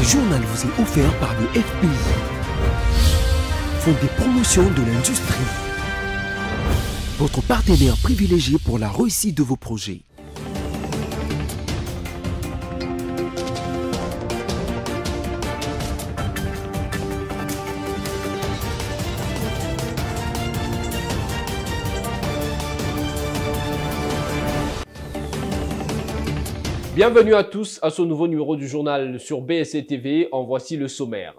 Ce journal vous est offert par le FPI, Fonds des promotions de l'industrie, votre partenaire privilégié pour la réussite de vos projets. Bienvenue à tous à ce nouveau numéro du journal sur BSC TV. En voici le sommaire.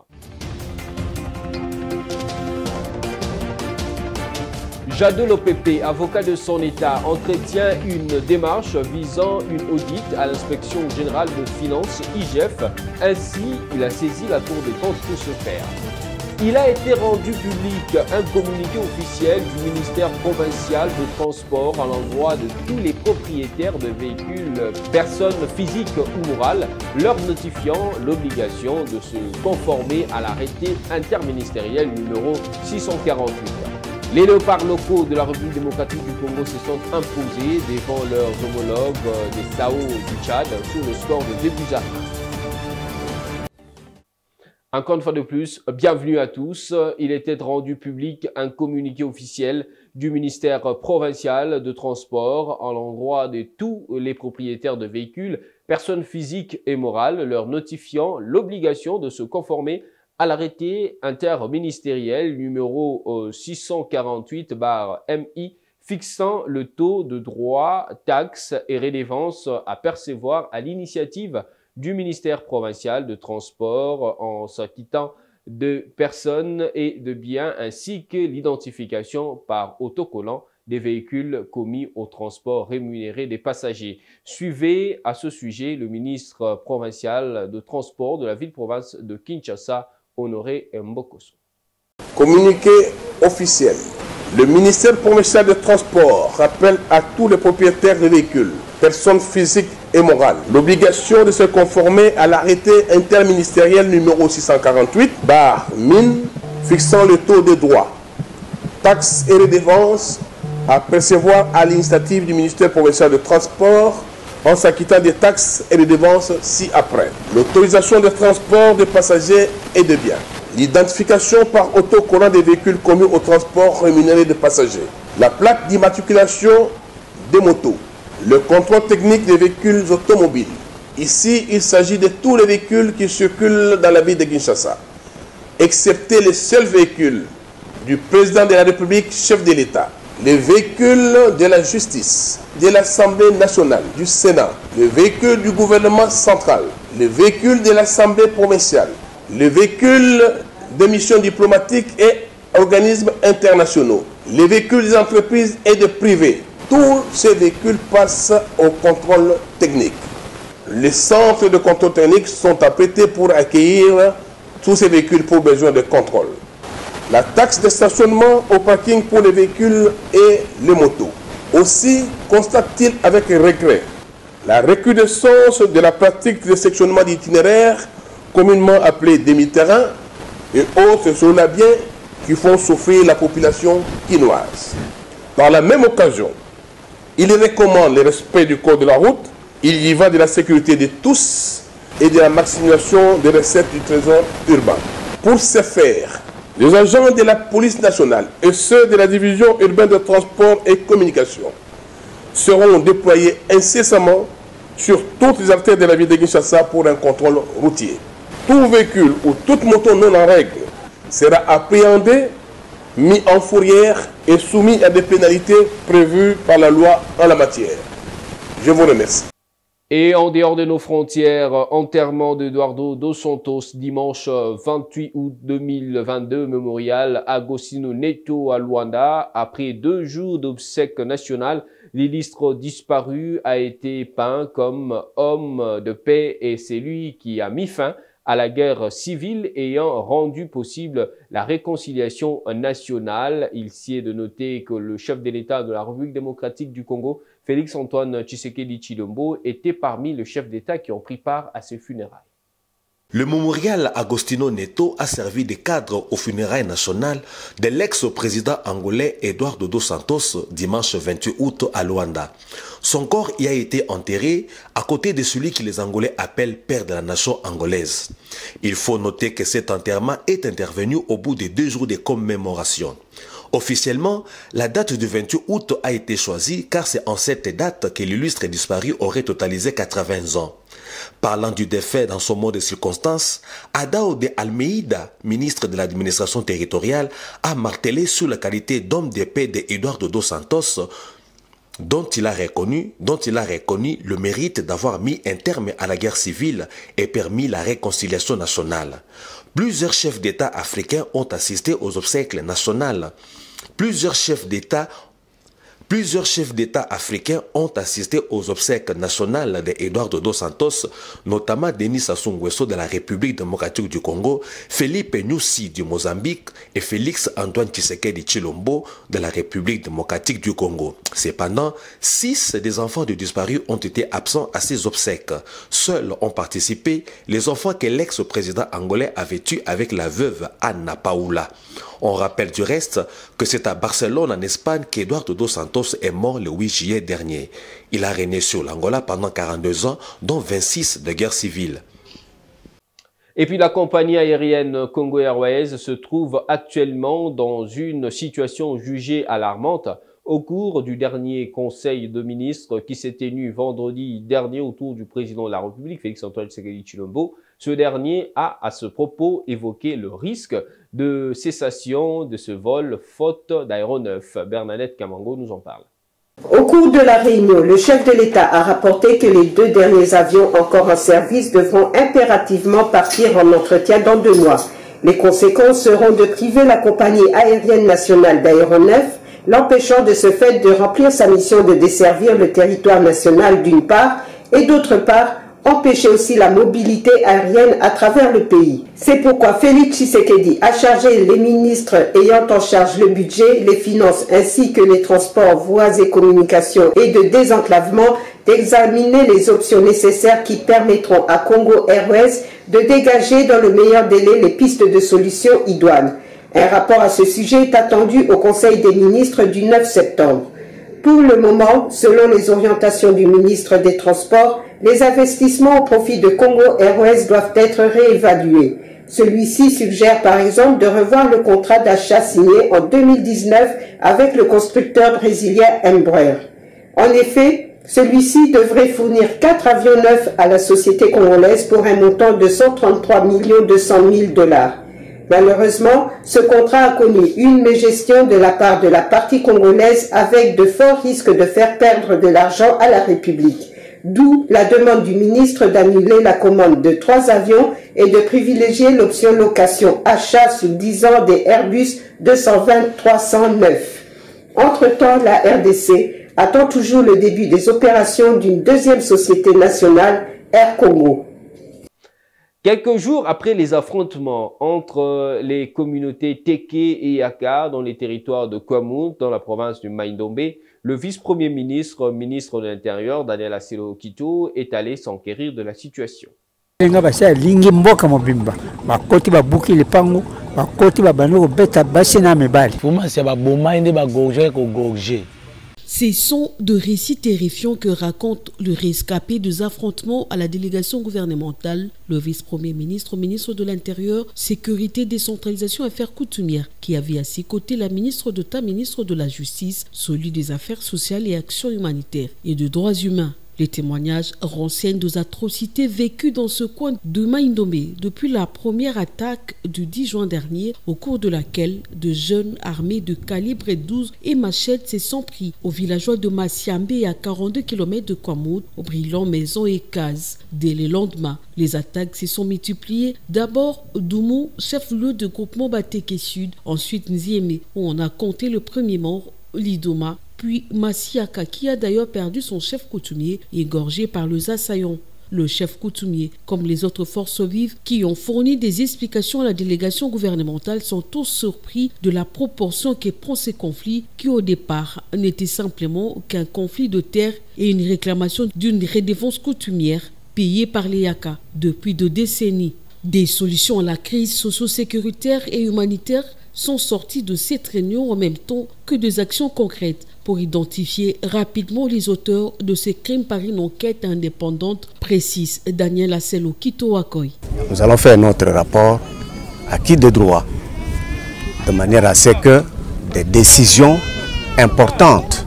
Jadot Lopepe, avocat de son État, entretient une démarche visant une audit à l'inspection générale de finances IGF. Ainsi, il a saisi la Cour des comptes pour ce faire. Il a été rendu public un communiqué officiel du ministère provincial de transport à l'endroit de tous les propriétaires de véhicules, personnes physiques ou morales, leur notifiant l'obligation de se conformer à l'arrêté interministériel numéro 648. Les léopards locaux de la République démocratique du Congo se sont imposés devant leurs homologues des SAO du Tchad sur le score de 2 buts à 1. Encore une fois de plus, bienvenue à tous. Il était rendu public un communiqué officiel du ministère provincial de transport à l'endroit de tous les propriétaires de véhicules, personnes physiques et morales, leur notifiant l'obligation de se conformer à l'arrêté interministériel numéro 648/MI fixant le taux de droits, taxes et redevances à percevoir à l'initiative du ministère provincial de transport en s'acquittant de personnes et de biens ainsi que l'identification par autocollant des véhicules commis au transport rémunéré des passagers. Suivez à ce sujet le ministre provincial de transport de la ville-province de Kinshasa, Honoré Mbokoso. Communiqué officiel. Le ministère provincial de transport rappelle à tous les propriétaires de véhicules, personnes physiques et morales, l'obligation de se conformer à l'arrêté interministériel numéro 648/MIN fixant le taux de droits, taxes et redevances à percevoir à l'initiative du ministère provincial de transport en s'acquittant des taxes et des dépenses ci-après. L'autorisation de transport de passagers et de biens. L'identification par autocollant des véhicules commis au transport rémunéré de passagers. La plaque d'immatriculation des motos. Le contrôle technique des véhicules automobiles. Ici, il s'agit de tous les véhicules qui circulent dans la ville de Kinshasa, excepté les seuls véhicules du président de la République, chef de l'État. Les véhicules de la justice, de l'Assemblée nationale, du Sénat, les véhicules du gouvernement central, les véhicules de l'Assemblée provinciale, les véhicules de missions diplomatiques et organismes internationaux, les véhicules des entreprises et des privés. Tous ces véhicules passent au contrôle technique. Les centres de contrôle technique sont apprêtés pour accueillir tous ces véhicules pour besoin de contrôle. La taxe de stationnement au parking pour les véhicules et les motos. Aussi constate-t-il avec regret la recrudescence de la pratique de sectionnement d'itinéraires, communément appelé demi-terrain, et autres sur la biens qui font souffrir la population quinoise. Par la même occasion, il recommande le respect du code de la route. Il y va de la sécurité de tous et de la maximisation des recettes du trésor urbain. Pour ce faire, les agents de la police nationale et ceux de la division urbaine de transport et communication seront déployés incessamment sur toutes les artères de la ville de Kinshasa pour un contrôle routier. Tout véhicule ou toute moto non en règle sera appréhendé, mis en fourrière et soumis à des pénalités prévues par la loi en la matière. Je vous remercie. Et en dehors de nos frontières, enterrement d'Eduardo dos Santos dimanche 28 août 2022, mémorial Agostinho Neto à Luanda. Après 2 jours d'obsèques nationales, l'illustre disparu a été peint comme homme de paix et c'est lui qui a mis fin à la guerre civile ayant rendu possible la réconciliation nationale. Il s'y est de noter que le chef de l'État de la République démocratique du Congo, Félix-Antoine Tshisekedi Tshilombo, était parmi les chefs d'État qui ont pris part à ses funérailles. Le mémorial Agostino Neto a servi de cadre aux funérailles nationales de l'ex-président angolais Eduardo dos Santos dimanche 28 août à Luanda. Son corps y a été enterré à côté de celui que les Angolais appellent père de la nation angolaise. Il faut noter que cet enterrement est intervenu au bout de 2 jours de commémoration. Officiellement, la date du 28 août a été choisie car c'est en cette date que l'illustre disparu aurait totalisé 80 ans. Parlant du défait dans son mot de circonstance, Adao de Almeida, ministre de l'administration territoriale, a martelé sur la qualité d'homme de paix d'Eduardo dos Santos, dont il a reconnu le mérite d'avoir mis un terme à la guerre civile et permis la réconciliation nationale. Plusieurs chefs d'État africains ont assisté aux obsèques nationales. Plusieurs chefs d'État africains ont assisté aux obsèques nationales d'Eduardo dos Santos, notamment Denis Sassou Nguesso de la République démocratique du Congo, Felipe Nyusi du Mozambique et Félix Antoine Tshisekedi Tshilombo de la République démocratique du Congo. Cependant, 6 des enfants de disparus ont été absents à ces obsèques. Seuls ont participé les enfants que l'ex-président angolais avait eus avec la veuve Ana Paula. On rappelle du reste que c'est à Barcelone, en Espagne, qu'Eduardo dos Santos est mort le 8 juillet dernier. Il a régné sur l'Angola pendant 42 ans, dont 26 de guerre civile. Et puis la compagnie aérienne Congo Airways se trouve actuellement dans une situation jugée alarmante au cours du dernier conseil de ministres qui s'est tenu vendredi dernier autour du président de la République, Félix Antoine Tshisekedi Tshilombo. Ce dernier a à ce propos évoqué le risque de cessation de ce vol faute d'aéronefs. Bernadette Kamango nous en parle. Au cours de la réunion, le chef de l'État a rapporté que les 2 derniers avions encore en service devront impérativement partir en entretien dans 2 mois. Les conséquences seront de priver la compagnie aérienne nationale d'aéronefs, l'empêchant de ce fait de remplir sa mission de desservir le territoire national d'une part et d'autre part empêcher aussi la mobilité aérienne à travers le pays. C'est pourquoi Félix Tshisekedi a chargé les ministres ayant en charge le budget, les finances ainsi que les transports, voies et communications et de désenclavement d'examiner les options nécessaires qui permettront à Congo Airways de dégager dans le meilleur délai les pistes de solutions idoines. Un rapport à ce sujet est attendu au Conseil des ministres du 9 septembre. Pour le moment, selon les orientations du ministre des Transports, les investissements au profit de Congo Airways doivent être réévalués. Celui-ci suggère par exemple de revoir le contrat d'achat signé en 2019 avec le constructeur brésilien Embraer. En effet, celui-ci devrait fournir 4 avions neufs à la société congolaise pour un montant de 133 200 000 $. Malheureusement, ce contrat a connu une mégestion de la part de la partie congolaise avec de forts risques de faire perdre de l'argent à la République. D'où la demande du ministre d'annuler la commande de 3 avions et de privilégier l'option location-achat sur 10 ans des Airbus 220-309. Entre-temps, la RDC attend toujours le début des opérations d'une 2e société nationale, Air Congo. Quelques jours après les affrontements entre les communautés Teke et Yaka dans les territoires de Kwamouth, dans la province du Mai-Ndombe, le vice-premier ministre, ministre de l'Intérieur, Daniel Asilo Kito, est allé s'enquérir de la situation. Ce sont de récits terrifiants que raconte le rescapé des affrontements à la délégation gouvernementale, le vice-premier ministre, ministre de l'Intérieur, Sécurité, Décentralisation et Affaires coutumières, qui avait à ses côtés la ministre d'État, ministre de la Justice, celui des Affaires sociales et actions humanitaires et de droits humains. Les témoignages renseignent des atrocités vécues dans ce coin de Mai-Ndombe depuis la première attaque du 10 juin dernier, au cours de laquelle de jeunes armés de calibre 12 et machettes se sont pris aux villageois de Masiambe à 42 km de Kwamouth, brûlant maisons et cases. Dès le lendemain, les attaques se sont multipliées. D'abord, Doumou, chef-lieu de groupement Bateke Sud, ensuite Nzieme, où on a compté le premier mort, Lidoma, puis Massiaka, qui a d'ailleurs perdu son chef coutumier, égorgé par les assaillants. Le chef coutumier, comme les autres forces vives qui ont fourni des explications à la délégation gouvernementale, sont tous surpris de la proportion que prend ces conflits qui au départ n'étaient simplement qu'un conflit de terre et une réclamation d'une redevance coutumière payée par les Yaka depuis 2 décennies. Des solutions à la crise socio-sécuritaire et humanitaire sont sorties de cette réunion en même temps que des actions concrètes pour identifier rapidement les auteurs de ces crimes par une enquête indépendante, précise Daniel Asselo Kito-Wakoy. Nous allons faire notre rapport acquis de droit, de manière à ce que des décisions importantes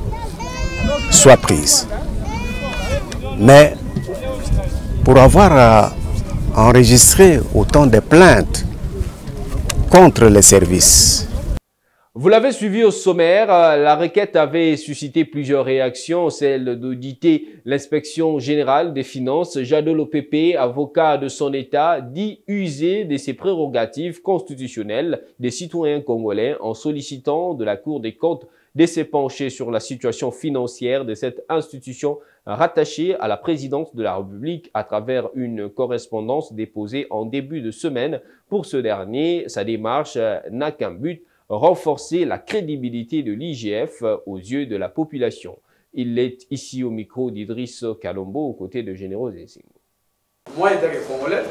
soient prises. Mais pour avoir enregistré autant de plaintes contre les services. Vous l'avez suivi au sommaire, la requête avait suscité plusieurs réactions, celle d'auditer l'inspection générale des finances. Jado Lopepe, avocat de son État, dit user de ses prérogatives constitutionnelles des citoyens congolais en sollicitant de la Cour des comptes de se pencher sur la situation financière de cette institution rattachée à la présidence de la République à travers une correspondance déposée en début de semaine. Pour ce dernier, sa démarche n'a qu'un but: renforcer la crédibilité de l'IGF aux yeux de la population. Il est ici au micro d'Idriss Kalombo aux côtés de Généraux Zesimo. Moi, étant Congolais,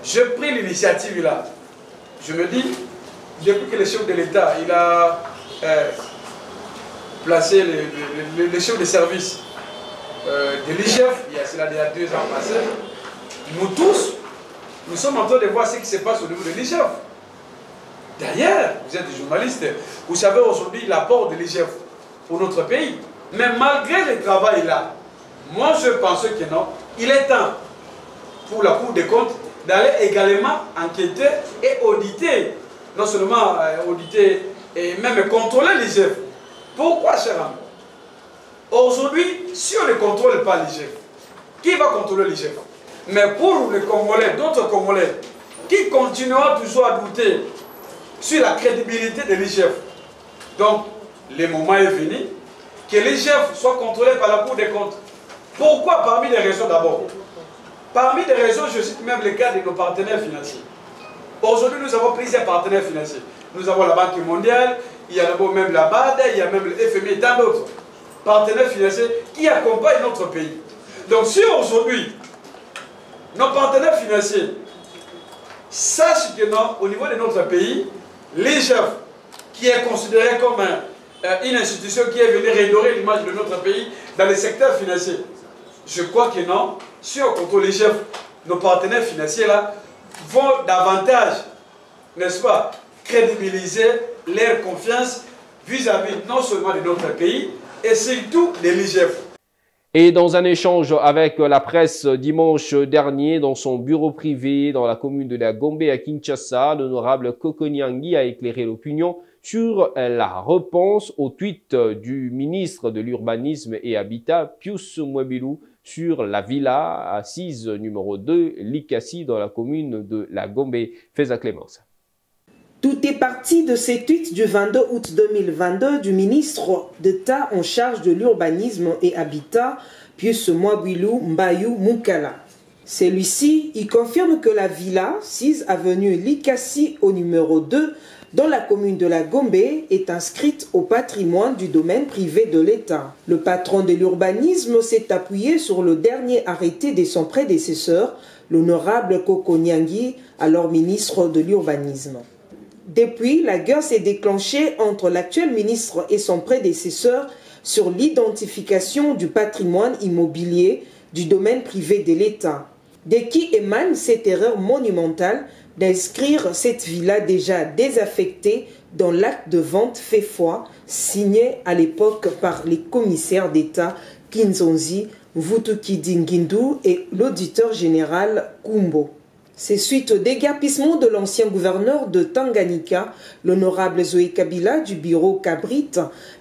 j'ai pris l'initiative là. Je me dis, depuis que le chef de l'État il a placé le chef de service de l'IGF, il y a cela déjà 2 ans passés, nous tous, nous sommes en train de voir ce qui se passe au niveau de l'IGF. D'ailleurs, vous êtes des journalistes, vous savez aujourd'hui l'apport de l'IGF pour notre pays. Mais malgré le travail là, moi je pense que non, il est temps pour la Cour des comptes d'aller également enquêter et auditer, non seulement auditer et même contrôler l'IGF. Pourquoi, cher ami? Aujourd'hui, si on ne contrôle pas l'IGF, qui va contrôler l'IGF? Mais pour les Congolais, d'autres Congolais, qui continueront toujours à douter sur la crédibilité de l'IGF. Donc, le moment est venu que l'IGF soit contrôlé par la Cour des comptes. Pourquoi? Parmi les raisons d'abord. Parmi les raisons, je cite même le cas de nos partenaires financiers. Aujourd'hui, nous avons plusieurs partenaires financiers. Nous avons la Banque mondiale, il y a d'abord même la BAD, il y a même le FMI et tant d'autres partenaires financiers qui accompagnent notre pays. Donc, si aujourd'hui, nos partenaires financiers sachent que non, au niveau de notre pays, l'IGF, qui est considéré comme une institution qui est venue redorer l'image de notre pays dans le secteur financier, je crois que non, si on contrôle l'IGF, nos partenaires financiers là vont davantage, n'est-ce pas, crédibiliser leur confiance vis-à-vis non seulement de notre pays, et surtout de l'IGF. Et dans un échange avec la presse dimanche dernier, dans son bureau privé dans la commune de la Gombe à Kinshasa, l'honorable Kokoniangi a éclairé l'opinion sur la réponse au tweet du ministre de l'Urbanisme et Habitat, Pius Mwebilou, sur la villa assise numéro 2, Likasi, dans la commune de la Gombe. Faiza Clémence. Tout est parti de ces tweets du 22 août 2022 du ministre d'État en charge de l'urbanisme et habitat, Pius Mwebilou Mbayou Mukala. Celui-ci, il confirme que la villa 6 avenue Likasi au numéro 2 dans la commune de la Gombe est inscrite au patrimoine du domaine privé de l'État. Le patron de l'urbanisme s'est appuyé sur le dernier arrêté de son prédécesseur, l'honorable Kokoniangi, alors ministre de l'urbanisme. Depuis, la guerre s'est déclenchée entre l'actuel ministre et son prédécesseur sur l'identification du patrimoine immobilier du domaine privé de l'État. De qui émane cette erreur monumentale d'inscrire cette villa déjà désaffectée dans l'acte de vente fait foi, signé à l'époque par les commissaires d'État Kinzonzi, Vutuki Dingindu et l'auditeur général Kumbo. C'est suite au déguerpissement de l'ancien gouverneur de Tanganyika, l'honorable Zoé Kabila du bureau Cabrit,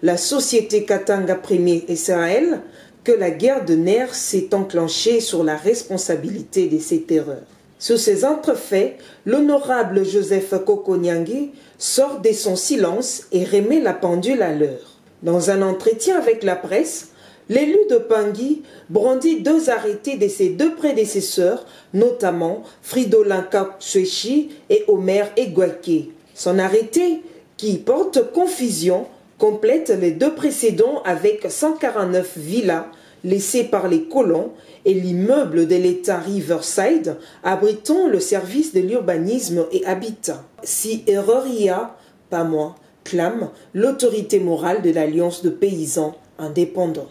la société Katanga Premier Israël, que la guerre de nerfs s'est enclenchée sur la responsabilité de cette erreur. Sur ces entrefaits, l'honorable Joseph Kokoniangi sort de son silence et remet la pendule à l'heure. Dans un entretien avec la presse, l'élu de Pangui brandit 2 arrêtés de ses 2 prédécesseurs, notamment Fridolin Kakchechi et Omer Egwake. Son arrêté, qui porte confusion, complète les 2 précédents avec 149 villas, laissé par les colons et l'immeuble de l'État Riverside abritant le service de l'urbanisme et habitat. Si erreur il y a, pas moi, clame l'autorité morale de l'Alliance de paysans indépendants.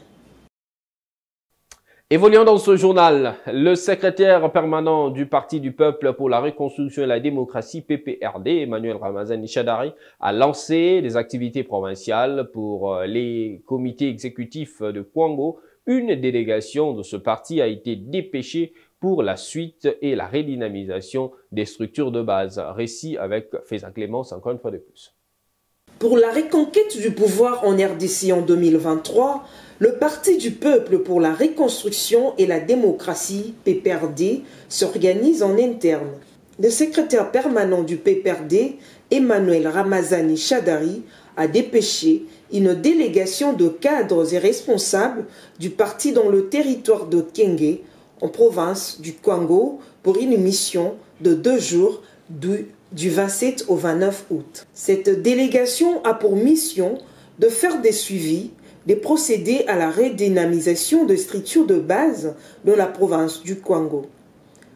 Évoluant dans ce journal, le secrétaire permanent du Parti du Peuple pour la Reconstruction et la Démocratie, PPRD, Emmanuel Ramazani Shadari, a lancé des activités provinciales pour les comités exécutifs de Kwango. Une délégation de ce parti a été dépêchée pour la suite et la redynamisation des structures de base. Récit avec Faiza Clémence, encore une fois de plus. Pour la reconquête du pouvoir en RDC en 2023, le Parti du Peuple pour la Reconstruction et la Démocratie, PPRD, s'organise en interne. Le secrétaire permanent du PPRD, Emmanuel Ramazani Shadari, a dépêché une délégation de cadres et responsables du parti dans le territoire de Kenge, en province du Kwango, pour une mission de 2 jours du 27 au 29 août. Cette délégation a pour mission de faire des suivis, de procéder à la redynamisation des structures de base de la province du Kwango.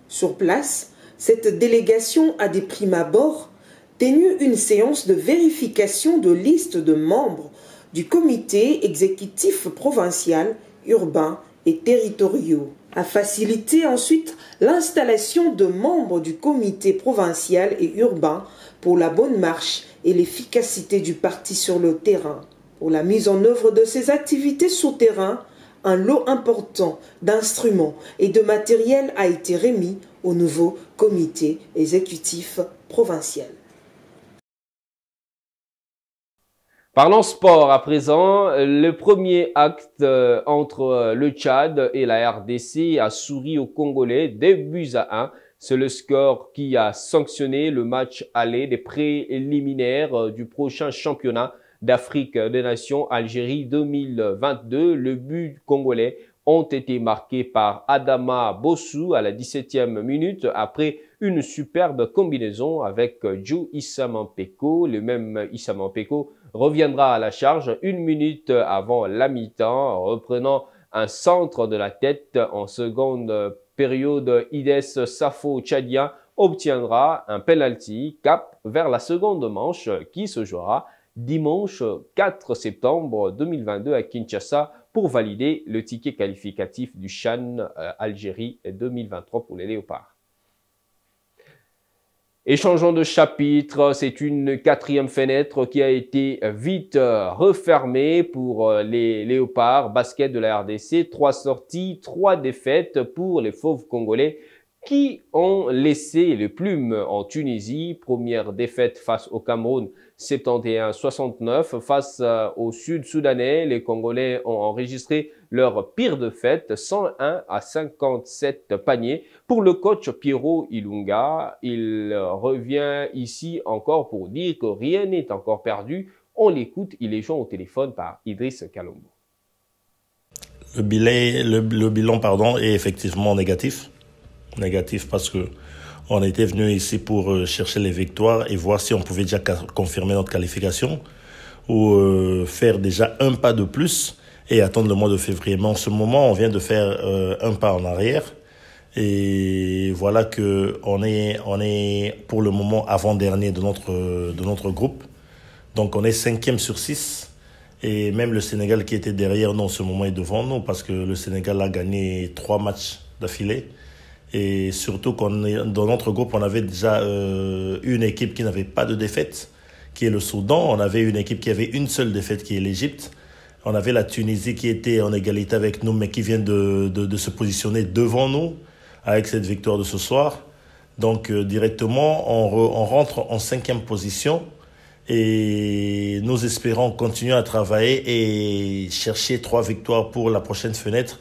Sur place, cette délégation a de prime abord tenu une séance de vérification de liste de membres du comité exécutif provincial, urbain et territoriaux, a facilité ensuite l'installation de membres du comité provincial et urbain pour la bonne marche et l'efficacité du parti sur le terrain. Pour la mise en œuvre de ces activités sur terrain, un lot important d'instruments et de matériel a été remis au nouveau comité exécutif provincial. Parlons sport à présent. Le premier acte entre le Tchad et la RDC a souri aux Congolais, 2-1. C'est le score qui a sanctionné le match aller des préliminaires du prochain championnat d'Afrique des Nations Algérie 2022. Le but congolais ont été marqués par Adama Bossou à la 17e minute après une superbe combinaison avec Joe Issamampeko. Le même Issamampeko reviendra à la charge 1 minute avant la mi-temps, reprenant un centre de la tête en seconde période. Ides Safo tchadien obtiendra un penalty cap vers la seconde manche qui se jouera dimanche 4 septembre 2022 à Kinshasa pour valider le ticket qualificatif du CHAN Algérie 2023 pour les Léopards. Et changeons de chapitre, c'est une 4e fenêtre qui a été vite refermée pour les Léopards basket de la RDC. 3 sorties, 3 défaites pour les Fauves congolais qui ont laissé les plumes en Tunisie. Première défaite face au Cameroun, 71-69. Face au Sud-Soudanais, les Congolais ont enregistré leur pire défaite, 101-57 paniers. Pour le coach Pierrot Ilunga, il revient ici encore pour dire que rien n'est encore perdu. On l'écoute, il est joint au téléphone par Idriss Kalombo. Le bilan est effectivement négatif. Négatif parce que on était venu ici pour chercher les victoires et voir si on pouvait déjà confirmer notre qualification ou faire déjà un pas de plus et attendre le mois de février. Mais en ce moment, on vient de faire un pas en arrière et voilà que on est pour le moment avant-dernier de notre groupe. Donc on est 5e sur 6 et même le Sénégal qui était derrière nous en ce moment est devant nous parce que le Sénégal a gagné 3 matchs d'affilée. Et surtout dans notre groupe, on avait déjà une équipe qui n'avait pas de défaite, qui est le Soudan. On avait une équipe qui avait une seule défaite, qui est l'Égypte. On avait la Tunisie qui était en égalité avec nous, mais qui vient de se positionner devant nous avec cette victoire de ce soir. Donc directement, on rentre en 5e position et nous espérons continuer à travailler et chercher 3 victoires pour la prochaine fenêtre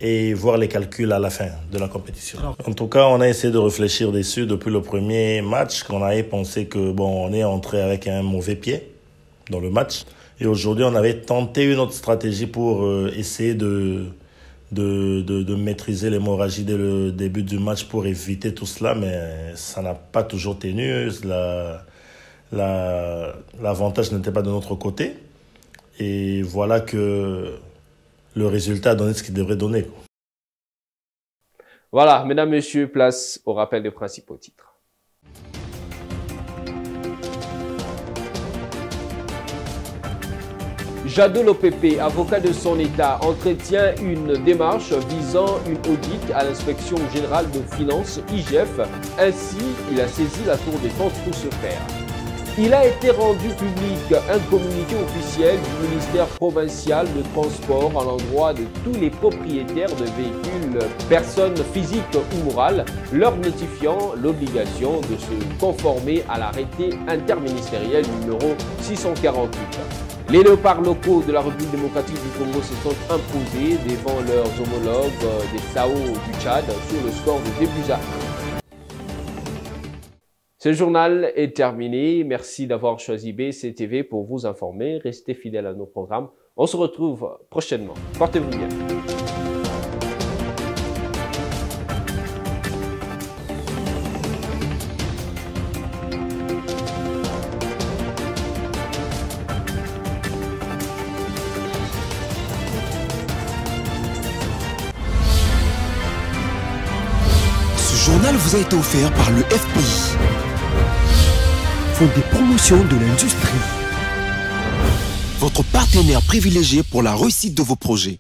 et voir les calculs à la fin de la compétition. En tout cas, on a essayé de réfléchir dessus depuis le premier match, qu'on avait pensé que on est entré avec un mauvais pied dans le match. Et aujourd'hui, on avait tenté une autre stratégie pour essayer de maîtriser l'hémorragie dès le début du match pour éviter tout cela, mais ça n'a pas toujours tenu. L'avantage n'était pas de notre côté. Et voilà que le résultat a donné ce qu'il devrait donner. Voilà, mesdames, messieurs, place au rappel des principaux titres. Jadot Lopepe, avocat de son État, entretient une démarche visant une audit à l'inspection générale de finances, IGF. Ainsi, il a saisi la Cour des comptes pour ce faire. Il a été rendu public un communiqué officiel du ministère provincial de transport à l'endroit de tous les propriétaires de véhicules, personnes physiques ou morales, leur notifiant l'obligation de se conformer à l'arrêté interministériel numéro 648. Les léopards locaux de la République démocratique du Congo se sont imposés devant leurs homologues des SAO du Tchad sur le score de 2 buts à 1. Ce journal est terminé. Merci d'avoir choisi BCTV pour vous informer. Restez fidèles à nos programmes. On se retrouve prochainement. Portez-vous bien. Ce journal vous a été offert par le FPI, Fonds des promotions de l'industrie, votre partenaire privilégié pour la réussite de vos projets.